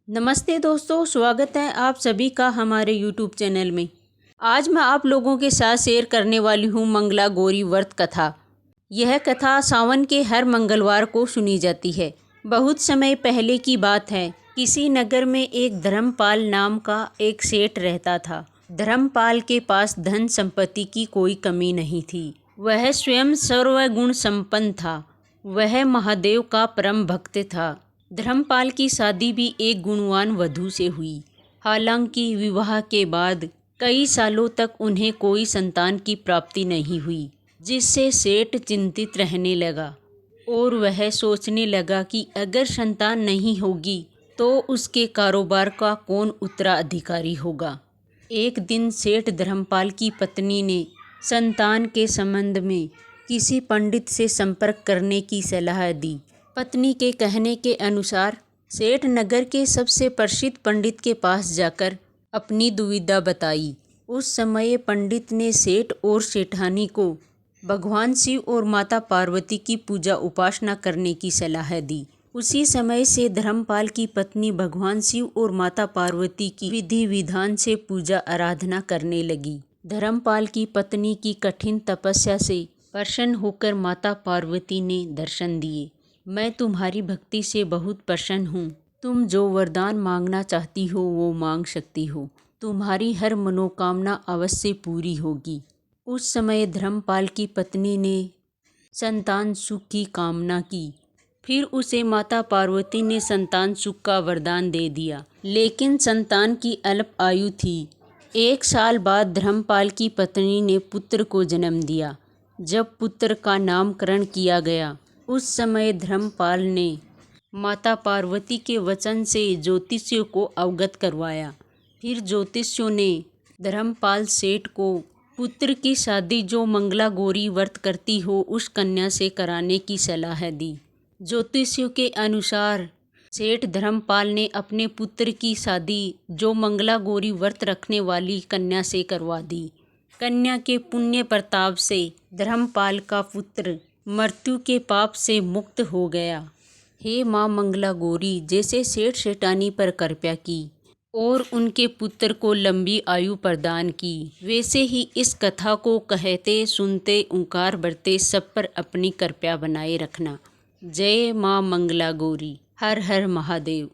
नमस्ते दोस्तों, स्वागत है आप सभी का हमारे यूट्यूब चैनल में। आज मैं आप लोगों के साथ शेयर करने वाली हूँ मंगला गौरी व्रत कथा। यह कथा सावन के हर मंगलवार को सुनी जाती है। बहुत समय पहले की बात है, किसी नगर में एक धर्मपाल नाम का एक सेठ रहता था। धर्मपाल के पास धन संपत्ति की कोई कमी नहीं थी। वह स्वयं सर्वगुण संपन्न था। वह महादेव का परम भक्त था। धर्मपाल की शादी भी एक गुणवान वधू से हुई। हालांकि विवाह के बाद कई सालों तक उन्हें कोई संतान की प्राप्ति नहीं हुई, जिससे सेठ चिंतित रहने लगा और वह सोचने लगा कि अगर संतान नहीं होगी तो उसके कारोबार का कौन उत्तराधिकारी होगा। एक दिन सेठ धर्मपाल की पत्नी ने संतान के संबंध में किसी पंडित से संपर्क करने की सलाह दी। पत्नी के कहने के अनुसार सेठ नगर के सबसे प्रसिद्ध पंडित के पास जाकर अपनी दुविधा बताई। उस समय पंडित ने सेठ और सेठानी को भगवान शिव और माता पार्वती की पूजा उपासना करने की सलाह दी। उसी समय से धर्मपाल की पत्नी भगवान शिव और माता पार्वती की विधि विधान से पूजा आराधना करने लगी। धर्मपाल की पत्नी की कठिन तपस्या से प्रसन्न होकर माता पार्वती ने दर्शन दिए। मैं तुम्हारी भक्ति से बहुत प्रसन्न हूँ। तुम जो वरदान मांगना चाहती हो वो मांग सकती हो। तुम्हारी हर मनोकामना अवश्य पूरी होगी। उस समय धर्मपाल की पत्नी ने संतान सुख की कामना की। फिर उसे माता पार्वती ने संतान सुख का वरदान दे दिया, लेकिन संतान की अल्प आयु थी। 1 साल बाद धर्मपाल की पत्नी ने पुत्र को जन्म दिया। जब पुत्र का नामकरण किया गया, उस समय धर्मपाल ने माता पार्वती के वचन से ज्योतिषियों को अवगत करवाया। फिर ज्योतिषियों ने धर्मपाल सेठ को पुत्र की शादी जो मंगला गौरी व्रत करती हो उस कन्या से कराने की सलाह दी। ज्योतिषियों के अनुसार सेठ धर्मपाल ने अपने पुत्र की शादी जो मंगला गौरी व्रत रखने वाली कन्या से करवा दी। कन्या के पुण्य प्रताप से धर्मपाल का पुत्र मृत्यु के पाप से मुक्त हो गया। हे माँ मंगला गौरी, जैसे सेठ सेठानी पर कृपा की और उनके पुत्र को लंबी आयु प्रदान की, वैसे ही इस कथा को कहते सुनते ओंकार भरते सब पर अपनी कृपा बनाए रखना। जय माँ मंगला गौरी। हर हर महादेव।